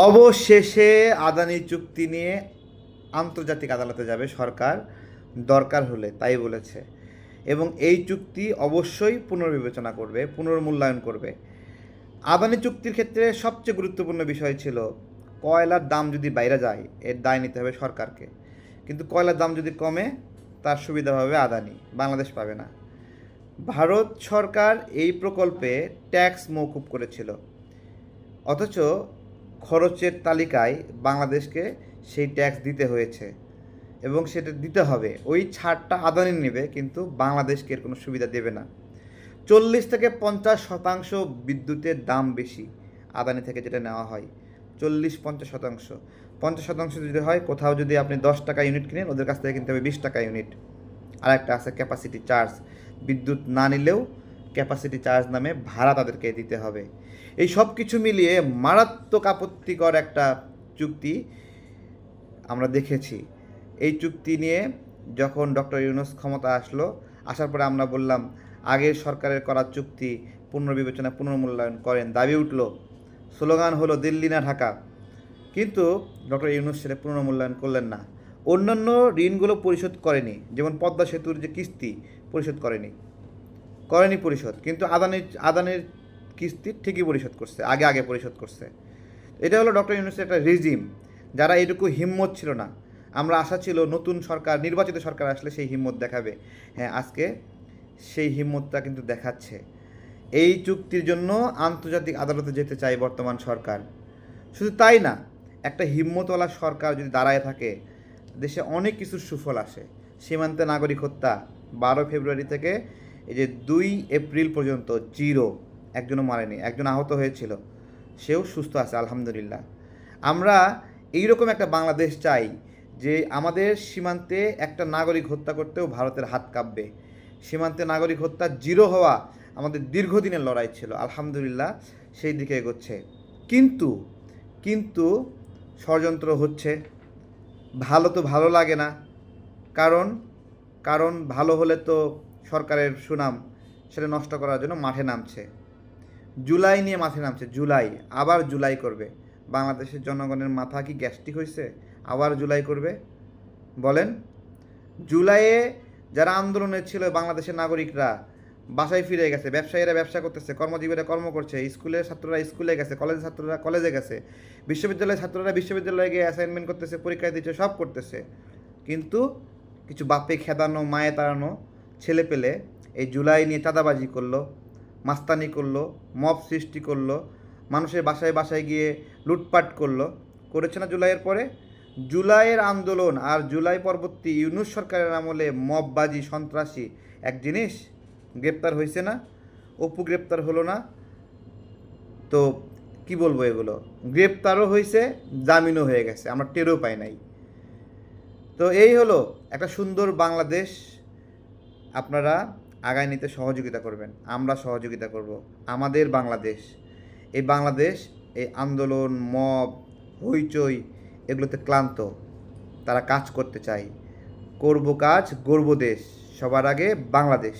অবশেষে আদানি চুক্তি নিয়ে আন্তর্জাতিক আদালতে যাবে সরকার, দরকার হলে, তাই বলেছে। এবং এই চুক্তি অবশ্যই পুনর্বিবেচনা করবে, পুনর্মূল্যায়ন করবে। আদানি চুক্তির ক্ষেত্রে সবচেয়ে গুরুত্বপূর্ণ বিষয় ছিল কয়লার দাম যদি বাইরে যায় এর দায় নিতে হবে সরকারকে, কিন্তু কয়লার দাম যদি কমে তার সুবিধা হবে আদানি, বাংলাদেশ পাবে না। ভারত সরকার এই প্রকল্পে ট্যাক্স মওকুফ করেছিল, অথচ খরচের তালিকায় বাংলাদেশকে সেই ট্যাক্স দিতে হয়েছে এবং সেটা দিতে হবে। ওই ছাড়টা আদানি নেবে, কিন্তু বাংলাদেশকে এর কোনো সুবিধা দেবে না। 40 থেকে 50% বিদ্যুতের দাম বেশি আদানি থেকে যেটা নেওয়া হয়, 40-50%। 50% যদি হয়, কোথাও যদি আপনি 10 টাকা ইউনিট কিনেন, ওদের কাছ থেকে কিনতে হবে 20 টাকা ইউনিট। আর একটা আছে ক্যাপাসিটি চার্জ, বিদ্যুৎ না নিলেও ক্যাপাসিটি চার্জ নামে ভাড়া তাদেরকে দিতে হবে। এই সব কিছু মিলিয়ে মারাত্মক আপত্তিকর একটা চুক্তি আমরা দেখেছি। এই চুক্তি নিয়ে যখন ডক্টর ইউনূস ক্ষমতা আসার পরে আমরা বললাম আগের সরকারের করা চুক্তি পুনর্বিবেচনা, পুনর্মূল্যায়ন করেন, দাবি উঠল, স্লোগান হলো দিল্লি না ঢাকা। কিন্তু ডক্টর ইউনূস সেটা পুনর্মূল্যায়ন করলেন না। অন্যান্য ঋণগুলো পরিশোধ করেনি, যেমন পদ্মা সেতুর যে কিস্তি পরিশোধ করেনি পরিশোধ, কিন্তু আদানির কিস্তি ঠিকই পরিশোধ করছে, আগে পরিশোধ করছে। এটা হলো ডক্টর ইউনূসের একটা রেজিম, যারা এটুকু হিম্মত ছিল না। আমরা আশা ছিল নতুন সরকার, নির্বাচিত সরকার আসলে সেই হিম্মত দেখাবে। হ্যাঁ, আজকে সেই হিম্মতটা কিন্তু দেখাচ্ছে। এই চুক্তির জন্য আন্তর্জাতিক আদালতে যেতে চায় বর্তমান সরকার। শুধু তাই না, একটা হিম্মতওয়ালা সরকার যদি দাঁড়ায় থাকে, দেশে অনেক কিছুর সুফল আসে। সীমান্তে নাগরিক হত্যা 12 ফেব্রুয়ারি থেকে এই যে 2 এপ্রিল পর্যন্ত জিরো, একজনও মারেনি, একজন আহত হয়েছিল, সেও সুস্থ আছে আলহামদুলিল্লাহ। আমরা এইরকম একটা বাংলাদেশ চাই যে আমাদের সীমান্তে একটা নাগরিক হত্যা করতেও ভারতের হাত কাঁপবে। সীমান্তে নাগরিক হত্যা জিরো হওয়া আমাদের দীর্ঘদিনের লড়াই ছিল, আলহামদুলিল্লাহ সেই দিকে এগোচ্ছে। কিন্তু কিন্তু ষড়যন্ত্র হচ্ছে। ভালো তো ভালো লাগে না, কারণ কারণ ভালো হলে তো সরকারের সুনাম সেটা নষ্ট করার জন্য মাঠে নামছে। জুলাই নিয়ে মাঠে নামছে, আবার জুলাই করবে। বাংলাদেশের জনগণের মাথা কি গ্যাস্ট্রিক হয়েছে? আবার জুলাই করবে বলেন? জুলাইয়ে যারা আন্দোলনে ছিল বাংলাদেশের নাগরিকরা বাসায় ফিরে গেছে, ব্যবসায়ীরা ব্যবসা করতেছে, কর্মজীবীরা কর্ম করছে, স্কুলের ছাত্ররা স্কুলে গেছে, কলেজের ছাত্ররা কলেজে গেছে, বিশ্ববিদ্যালয়ের ছাত্ররা বিশ্ববিদ্যালয়ে গিয়ে অ্যাসাইনমেন্ট করতেছে, পরীক্ষা দিচ্ছে, সব করতেছে। কিন্তু কিছু বাপে খেদানো, মায়ে তাড়ানো ছেলে পেলে এই জুলাই নিয়ে চাঁদাবাজি করলো, মাস্তানি করলো, মব সৃষ্টি করলো, মানুষের বাসায় বাসায় গিয়ে লুটপাট করেছে না জুলাইয়ের পরে? জুলাইয়ের আন্দোলন আর জুলাই পরবর্তী ইউনূস সরকারের আমলে মববাজি, সন্ত্রাসী এক জিনিস? গ্রেপ্তার হয়েছে না? অপু গ্রেপ্তার হলো না? তো কি বলবো, এগুলো গ্রেপ্তারও হয়েছে, জামিনও হয়ে গেছে, আমরা টেরও পাই নাই। তো এই হলো একটা সুন্দর বাংলাদেশ। আপনারা আগায় নিতে সহযোগিতা করবেন, আমরা সহযোগিতা করব। আমাদের বাংলাদেশ, এই বাংলাদেশ এই আন্দোলন, মব, হইচই এগুলোতে ক্লান্ত। তারা কাজ করতে চায়, করব কাজ, গড়ব দেশ, সবার আগে বাংলাদেশ।